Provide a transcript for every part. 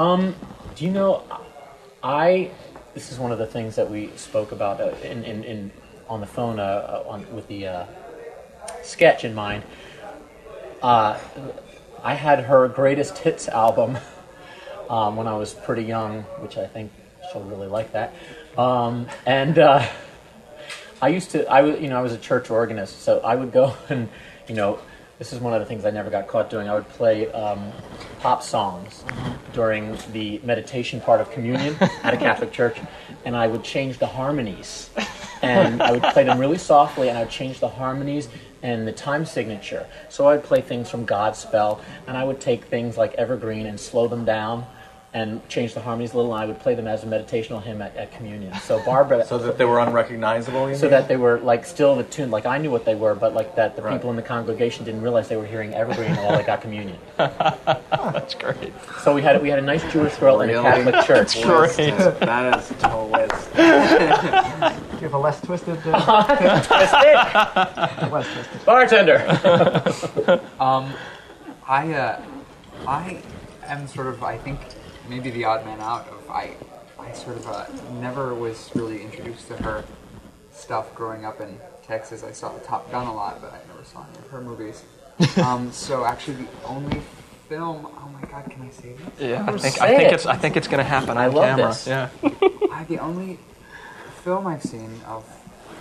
Do you know, this is one of the things that we spoke about on the phone with the sketch in mind. I had her greatest hits album when I was pretty young, which I think she'll really like that. I was a church organist, so I would go and, this is one of the things I never got caught doing. I would play pop songs during the meditation part of communion at a Catholic church, and I would change the harmonies. And I would play them really softly, and I would change the harmonies and the time signature. So I would play things from Godspell, and I would take things like Evergreen and slow them down and change the harmonies a little, and I would play them as a meditational hymn at communion. So Barbara... So that they were unrecognizable, So that they were, still the tune, I knew what they were, but, that the people in the congregation didn't realize they were hearing Evergreen while they got communion. That's great. So we had a nice Jewish girl in a Catholic church. That's great. That is a total list. Do you have a less twisted... Twisted? Less twisted. Bartender! I am sort of, I think... maybe the odd man out of I sort of never was really introduced to her stuff growing up in Texas. I saw Top Gun a lot, but I never saw any of her movies. So actually the only film, oh my God, can I say this? Yeah, I think it's gonna happen on camera. This. Yeah. The only film I've seen of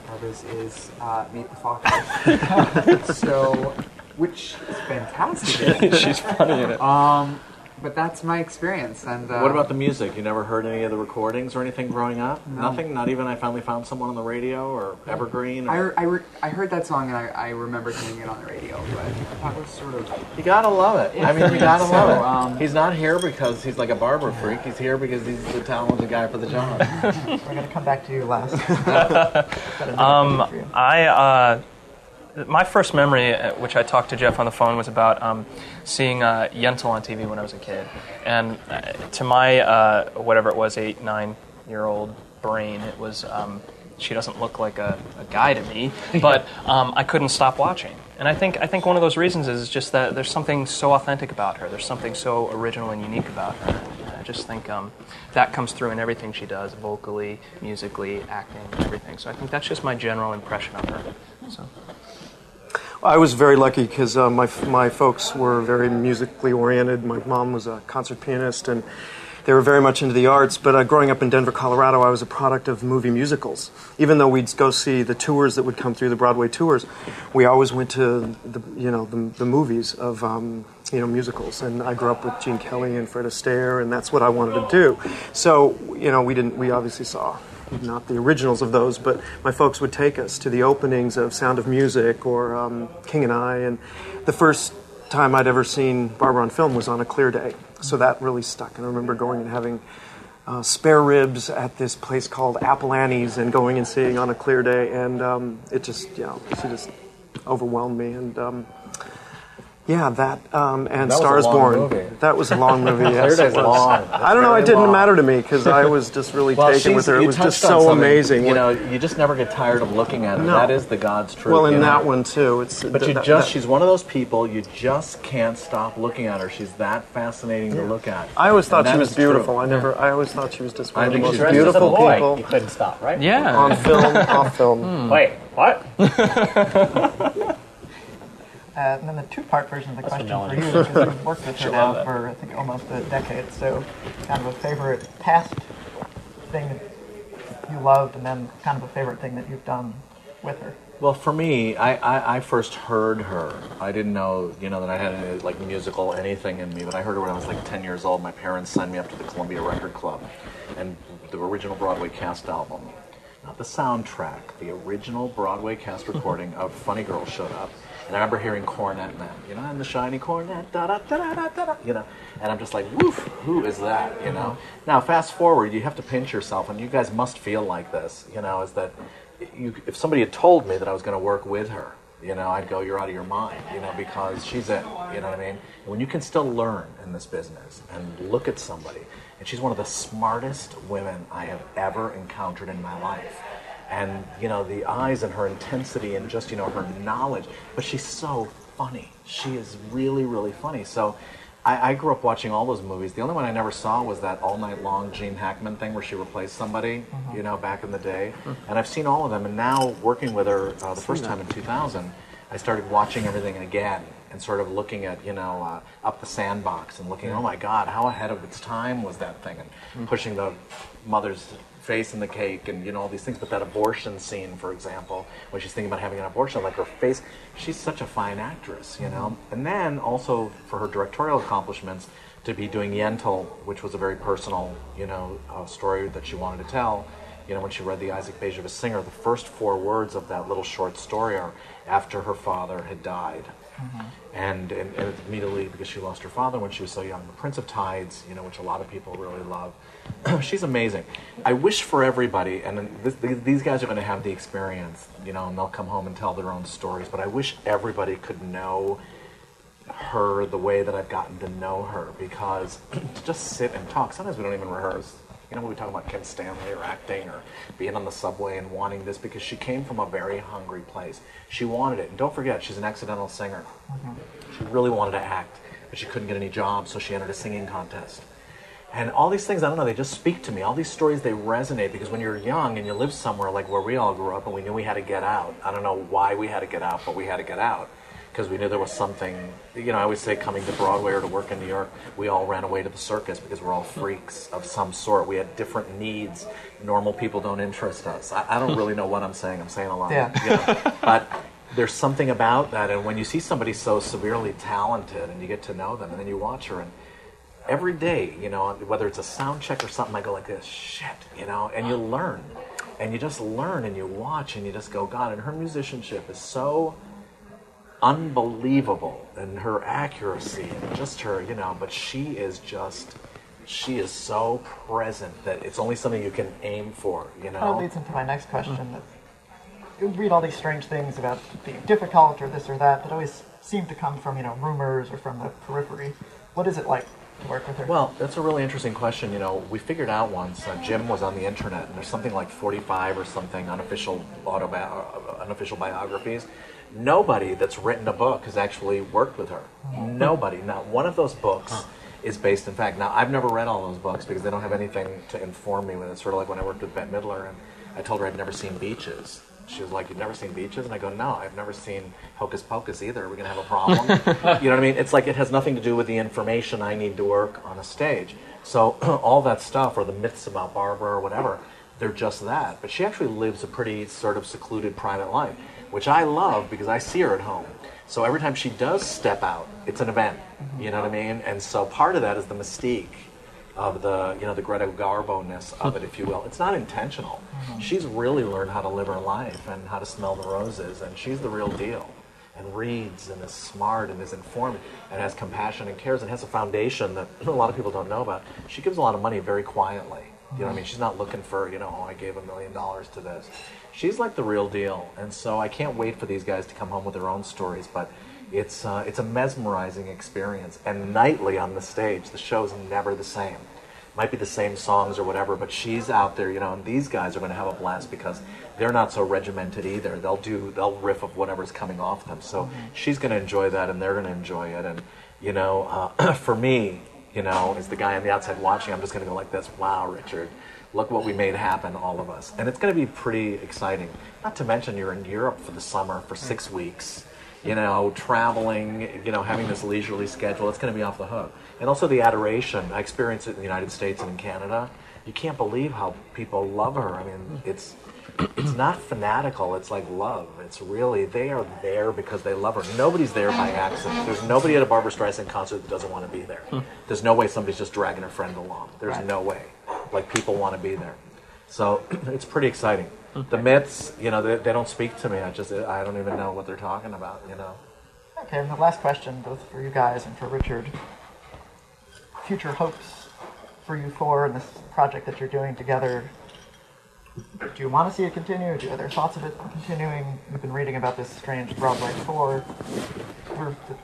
hers is Meet the Fockers. So, which is fantastic. She's funny in it. But that's my experience. And what about the music? You never heard any of the recordings or anything growing up? No. Nothing? Not even I Finally Found Someone on the radio or Evergreen? Or... I heard that song and I remember hearing it on the radio, but that was sort of... You gotta love it. I mean, you gotta So, love it. He's not here because he's like a barber freak. He's here because he's the talented guy for the job. We're going to come back to you last. My first memory, which I talked to Jeff on the phone, was about seeing Yentl on TV when I was a kid. And to my, whatever it was, 8, 9-year-old brain, it was, she doesn't look like a guy to me, but I couldn't stop watching. And I think one of those reasons is just that there's something so authentic about her. There's something so original and unique about her. And I just think that comes through in everything she does, vocally, musically, acting, everything. So I think that's just my general impression of her. So. I was very lucky because my folks were very musically oriented. My mom was a concert pianist, and they were very much into the arts. But growing up in Denver, Colorado, I was a product of movie musicals. Even though we'd go see the tours that would come through, the Broadway tours, we always went to the movies of musicals. And I grew up with Gene Kelly and Fred Astaire, and that's what I wanted to do. So we obviously saw not the originals of those, but my folks would take us to the openings of Sound of Music or King and I, and the first time I'd ever seen Barbara on film was on a clear day, so that really stuck. And I remember going and having spare ribs at this place called Apple Annie's and going and seeing on a clear day, and it just, she just overwhelmed me, and and that Star is Born. Movie. That was a long movie. Yes, Clear Day's long. I don't know. It didn't matter to me because I was just really taken with her. It was just so amazing. You just never get tired of looking at her. No. That is the God's truth. Well, in that one too. She's one of those people you just can't stop looking at her. She's that fascinating to look at. I always thought she was beautiful. I always thought she was just one of the most Dressed beautiful as a boy, people. you couldn't stop, right? Yeah. On film, off film. Wait, what? And then the two-part version of the question for you, which is you've worked with her now for, I think, almost a decade, so kind of a favorite past thing that you loved, and then kind of a favorite thing that you've done with her. Well, for me, I first heard her. I didn't know, that I had any, musical anything in me, but I heard her when I was 10 years old. My parents signed me up to the Columbia Record Club, and the original Broadway cast album, not the soundtrack, the original Broadway cast recording of Funny Girl showed up. And I remember hearing Cornet Man, and the shiny cornet, da-da-da-da-da-da, and I'm just like, woof, who is that, Now, fast forward, you have to pinch yourself, and you guys must feel like this, is that if somebody had told me that I was going to work with her, I'd go, you're out of your mind, because she's it, you know what I mean? And when you can still learn in this business and look at somebody, and she's one of the smartest women I have ever encountered in my life. And, the eyes and her intensity and just, her knowledge. But she's so funny. She is really, really funny. So I grew up watching all those movies. The only one I never saw was that All Night Long Gene Hackman thing where she replaced somebody, you know, back in the day. And I've seen all of them, and now working with her the first time in 2000, I started watching everything again and sort of looking at, you know, Up the Sandbox and looking, oh my God, how ahead of its time was that thing, and pushing the mother's face in the cake and, you know, all these things. But that abortion scene, for example, when she's thinking about having an abortion, like her face, she's such a fine actress, you know. And then also for her directorial accomplishments, to be doing Yentl, which was a very personal, you know, story that she wanted to tell. You know, when she read the Isaac Bashevis Singer, the first 4 words of that little short story are after her father had died. And immediately, because she lost her father when she was so young, The Prince of Tides, you know, which a lot of people really love. She's amazing. I wish for everybody, and these guys are going to have the experience, you know, and they'll come home and tell their own stories, but I wish everybody could know her the way that I've gotten to know her, because to just sit and talk, sometimes we don't even rehearse. You know, when we talk about Kim Stanley or acting or being on the subway and wanting this, because she came from a very hungry place. She wanted it. And don't forget, she's an accidental singer. She really wanted to act, but she couldn't get any jobs, so she entered a singing contest. And all these things, I don't know, they just speak to me. All these stories, they resonate, because when you're young and you live somewhere like where we all grew up and we knew we had to get out. I don't know why we had to get out, but we had to get out. Because we knew there was something, you know, I always say coming to Broadway or to work in New York, we all ran away to the circus because we're all freaks of some sort. We had different needs. Normal people don't interest us. I don't really know what I'm saying. I'm saying a lot. Yeah. You know? But there's something about that. And when you see somebody so severely talented and you get to know them and then you watch her, and every day, you know, whether it's a sound check or something, I go like this, shit, you know, and you learn. And you just learn and you watch and you just go, God, and her musicianship is so unbelievable, and her accuracy and just her, you know, but she is so present that it's only something you can aim for, you know. That leads into my next question. That you read all these strange things about being difficult or this or that always seem to come from, you know, rumors or from the periphery. What is it like to work with her? Well, that's a really interesting question. You know, we figured out once, Jim was on the internet, and there's something like 45 or something unofficial biographies. Nobody that's written a book has actually worked with her. Nobody. Not one of those books is based in fact. Now, I've never read all those books because they don't have anything to inform me with. It's sort of like when I worked with Bette Midler and I told her I'd never seen Beaches. She was like, "You've never seen Beaches?" And I go, "No, I've never seen Hocus Pocus either. Are we going to have a problem?" You know what I mean? It's like it has nothing to do with the information I need to work on a stage. So all that stuff, or the myths about Barbara or whatever, they're just that. But she actually lives a pretty sort of secluded private life, which I love because I see her at home. So every time she does step out, it's an event. You know what I mean? And so part of that is the mystique of the, you know, the Greta Garbo-ness of it, if you will. It's not intentional. She's really learned how to live her life and how to smell the roses, and she's the real deal. And reads and is smart and is informed and has compassion and cares and has a foundation that a lot of people don't know about. She gives a lot of money very quietly. You know what I mean? She's not looking for, you know, oh, I gave $1 million to this. She's like the real deal. And so I can't wait for these guys to come home with their own stories, but it's a mesmerizing experience. And nightly on the stage, the show's never the same. Might be the same songs or whatever, but she's out there, you know, and these guys are going to have a blast because they're not so regimented either. They'll riff of whatever's coming off them. So she's going to enjoy that, and they're going to enjoy it. And, you know, for me, you know, as the guy on the outside watching, I'm just going to go like this, wow, Richard, look what we made happen, all of us. And it's going to be pretty exciting. Not to mention you're in Europe for the summer for 6 weeks, you know, traveling, you know, having this leisurely schedule. It's going to be off the hook. And also the adoration. I experience it in the United States and in Canada. You can't believe how people love her. I mean, it's not fanatical. It's like love. It's really, they are there because they love her. Nobody's there by accident. There's nobody at a Barbra Streisand concert that doesn't want to be there. There's no way somebody's just dragging a friend along. There's no way. Like, people want to be there. So it's pretty exciting. The myths, you know, they don't speak to me. I don't even know what they're talking about, you know. Okay, and the last question, both for you guys and for Richard. Future hopes for you four and this project that you're doing together. Do you want to see it continue? Do you have other thoughts of it continuing? We've been reading about this strange Broadway tour.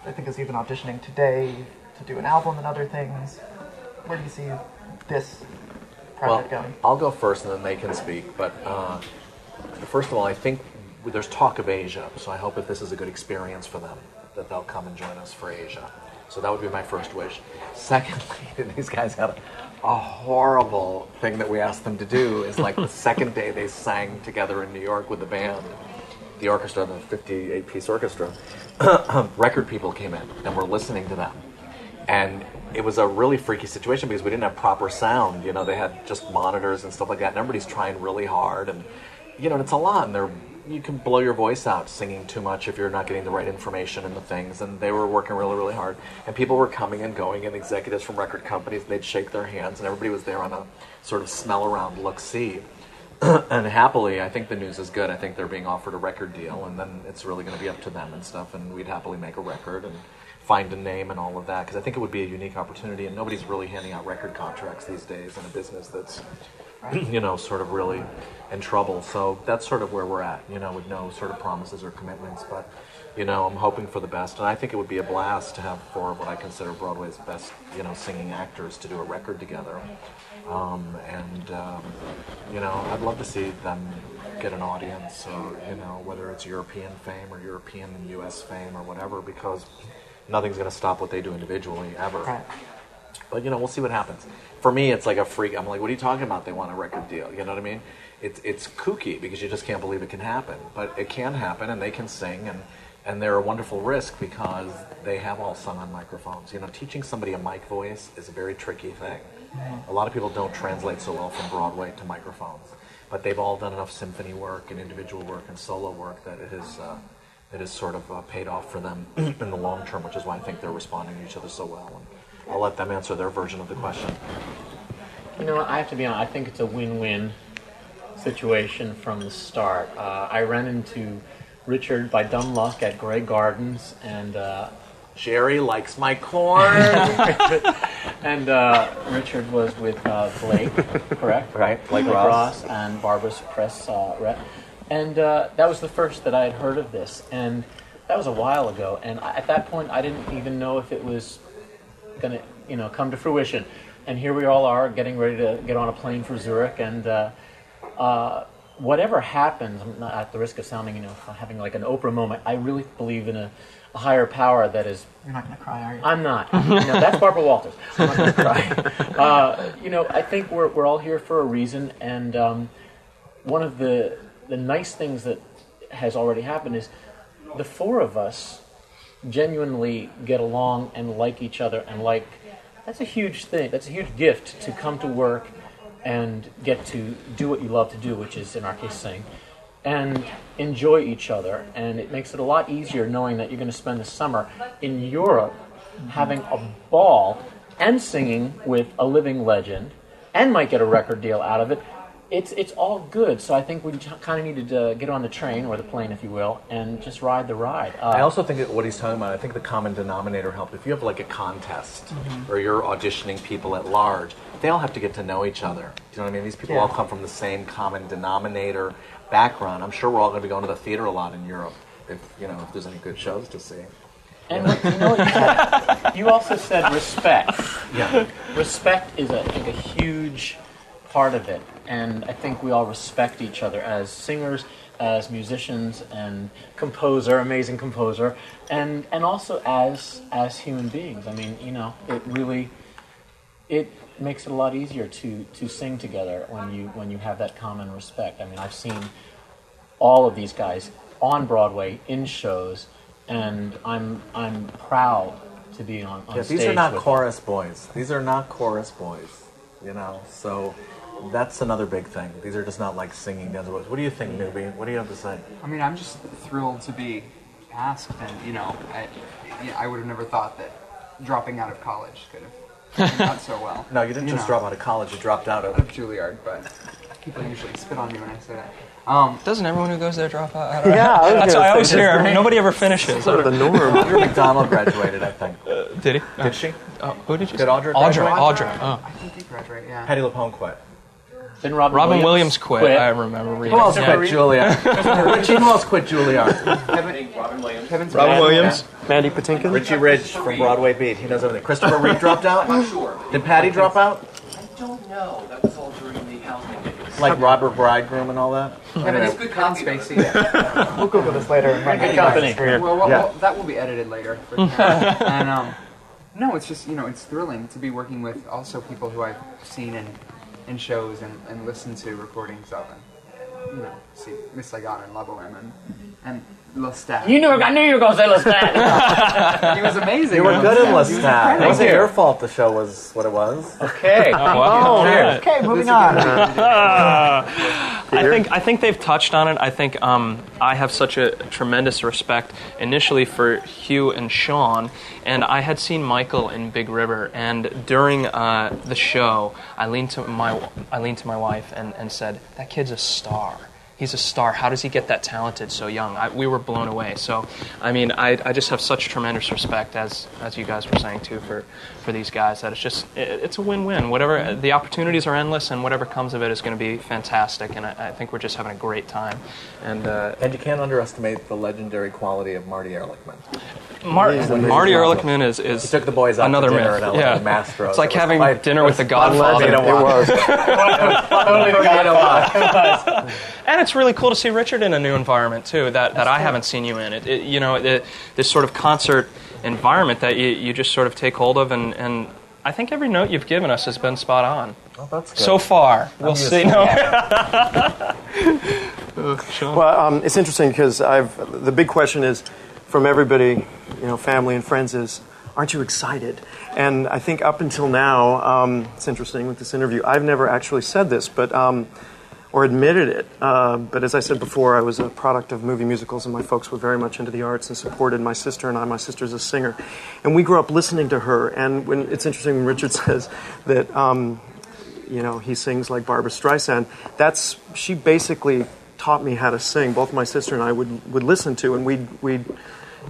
I think is even auditioning today to do an album and other things. Where do you see this project going? I'll go first and then they can speak. But first of all, I think there's talk of Asia. So I hope if this is a good experience for them, that they'll come and join us for Asia. So that would be my first wish. Secondly, these guys had a horrible thing that we asked them to do is like the second day they sang together in New York with the band, the orchestra, the 58-piece orchestra, record people came in and were listening to them. And it was a really freaky situation because we didn't have proper sound. You know, they had just monitors and stuff like that, and everybody's trying really hard. And, you know, it's a lot, and you can blow your voice out singing too much if you're not getting the right information and the things. And they were working really, really hard. And people were coming and going, and executives from record companies, and they'd shake their hands, and everybody was there on a sort of smell around, look-see. And happily, I think the news is good. I think they're being offered a record deal, and then it's really going to be up to them and stuff, and we'd happily make a record and find a name and all of that, because I think it would be a unique opportunity, and nobody's really handing out record contracts these days in a business that's, you know, sort of really in trouble. So that's sort of where we're at, you know, with no sort of promises or commitments, but, you know, I'm hoping for the best, and I think it would be a blast to have four of what I consider Broadway's best, you know, singing actors to do a record together. You know, I'd love to see them get an audience, you know, whether it's European fame or European and U.S. fame or whatever, because nothing's going to stop what they do individually, ever. Right. But, you know, we'll see what happens. For me, it's like a freak. I'm like, what are you talking about? They want a record deal. You know what I mean? It's kooky because you just can't believe it can happen. But it can happen, and they can sing, and they're a wonderful risk because they have all sung on microphones. You know, teaching somebody a mic voice is a very tricky thing. A lot of people don't translate so well from Broadway to microphones. But they've all done enough symphony work and individual work and solo work that it has sort of paid off for them in the long term, which is why I think they're responding to each other so well. And I'll let them answer their version of the question. You know, I have to be honest, I think it's a win-win situation from the start. I ran into Richard by dumb luck at Grey Gardens, and Jerry likes my corn. and Richard was with Blake, correct? Right, Blake Ross and Barbara's press rep. And that was the first that I had heard of this, and that was a while ago. And at that point, I didn't even know if it was going to, you know, come to fruition. And here we all are, getting ready to get on a plane for Zurich. And whatever happens, I'm not at the risk of sounding, you know, having like an Oprah moment. I really believe in a higher power that is. You're not going to cry, are you? I'm not. No, that's Barbara Walters. I'm not going to cry. You know, I think we're all here for a reason, and one of the nice things that has already happened is the four of us genuinely get along and like each other, and that's a huge thing. That's a huge gift to come to work and get to do what you love to do, which is in our case sing, and enjoy each other. And it makes it a lot easier knowing that you're going to spend the summer in Europe having a ball and singing with a living legend, and might get a record deal out of it. It's all good, so I think we kind of needed to get on the train, or the plane, if you will, and just ride the ride. I also think that what he's talking about, I think the common denominator helped. If you have like a contest, or you're auditioning people at large, they all have to get to know each other. Do you know what I mean? These people all come from the same common denominator background. I'm sure we're all going to be going to the theater a lot in Europe, if there's any good shows to see. And you know what you said? You also said respect. Yeah. Respect is a huge part of it, and I think we all respect each other as singers, as musicians, and amazing composer, and also as human beings. I mean, you know, it makes it a lot easier to sing together when you have that common respect. I mean, I've seen all of these guys on Broadway in shows, and I'm proud to be on stage. These are not with chorus boys. These are not chorus boys. You know, so that's another big thing. These are just not like singing dance boys. What do you think, Newbie? What do you have to say? I mean, I'm just thrilled to be asked, and, you know, I would have never thought that dropping out of college could have turned out so well. No, you didn't just drop out of college. You dropped out of Juilliard, but people usually spit on me when I say that. Doesn't everyone who goes there drop out? Yeah, That's what I always hear. Nobody ever finishes. Sort of the norm. Audra McDonald graduated, I think. Did he? Did she? Who did you Did say? Audra graduate? Audra. Oh. I think they graduate, yeah. Patty LaPone quit. Then Robin Williams quit. I remember reading. Who else quit Juilliard? Richie, who else quit Juilliard? Robin Williams, Mandy Patinkin. Richie Ridge from Broadway Beat. He knows everything. Christopher Reeve dropped out? I'm not sure. Did Patty drop out? I don't know. That was all during the housing days. Like Robert Bridegroom and all that? Kevin, it's good Spacey. We'll Google this later. Good company. Well, that will be edited later. For sure. And No, it's just, it's thrilling to be working with also people who I've seen in shows and listened to recordings of, and, see Miss Saigon and La Boheme and Lestat. I knew you were going to say Lestat. He was amazing. You were good in Lestat. It Thank wasn't you. your fault the show was what it was. Okay. Wow. Okay, moving on. I think they've touched on it. I think I have such a tremendous respect initially for Hugh and Sean, and I had seen Michael in Big River, and during the show, I leaned to my wife and said, "That kid's a star. He's a star. How does he get that talented so young?" We were blown away. So, I mean, I just have such tremendous respect, as you guys were saying too, for these guys. That it's a win-win. Whatever the opportunities are endless, and whatever comes of it is going to be fantastic. And I think we're just having a great time. And you can't underestimate the legendary quality of Marty Ehrlichman. Marty Ehrlichman is He took the boys out another to dinner myth. in LA, Yeah. the Mastros. It's like It was having quite- dinner with the it was fun Godfather. to watch. Totally the Godfather. And it's really cool to see Richard in a new environment too, that I haven't seen you in. This sort of concert environment that you just sort of take hold of, and I think every note you've given us has been spot on. Well, that's good. So far. We'll see. No. Well, it's interesting because the big question is from everybody, family and friends is, aren't you excited? And I think up until now, it's interesting with this interview, I've never actually said this, but or admitted it. But as I said before, I was a product of movie musicals, and my folks were very much into the arts and supported my sister and I. My sister's a singer, and we grew up listening to her. And when it's interesting when Richard says that, he sings like Barbra Streisand. She basically taught me how to sing. Both my sister and I would listen to, and we'd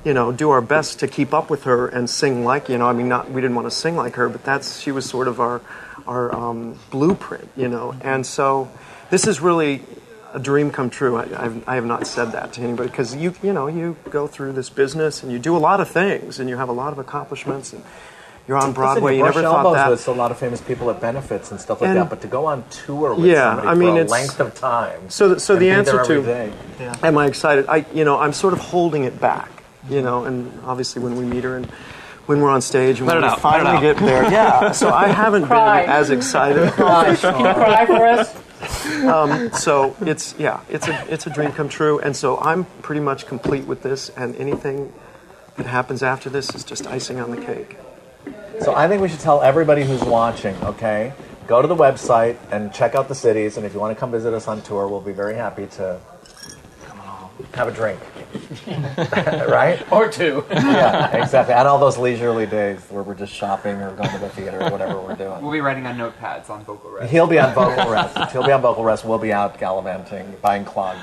do our best to keep up with her and sing like, we didn't want to sing like her, but she was sort of our blueprint, And so this is really a dream come true. I have not said that to anybody because you go through this business and you do a lot of things and you have a lot of accomplishments and you're on Broadway. Listen, you never brush thought elbows that. with a lot of famous people at benefits and stuff like And- that, but to go on tour with Yeah, somebody I mean, for a it's- length of time. So and the be answer there every to day. am I excited? I'm sort of holding it back, and obviously when we meet her and when we're on stage and Let when it we out, finally let it get there, yeah. So I haven't Cry. been as excited. Can you cry for us? So it's a dream come true, and so I'm pretty much complete with this, and anything that happens after this is just icing on the cake. So I think we should tell everybody who's watching, okay? Go to the website and check out the cities, and if you want to come visit us on tour, we'll be very happy to have a drink. Right? Or two. Yeah, exactly. And all those leisurely days where we're just shopping or going to the theater or whatever we're doing. We'll be writing on notepads on vocal rest. He'll be on vocal rest. We'll be out gallivanting, buying clogs.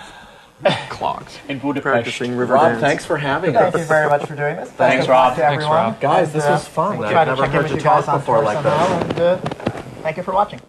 Clogs. In Budapest. Practicing river Rob, dance. thanks for having Thank us. you very much for doing this. Thanks, Good Rob. luck to Thanks, everyone. Rob. Guys, this And, was fun. We'll I've try to never check in heard with you you guys talk on before tour like somehow, this. and thank you for watching.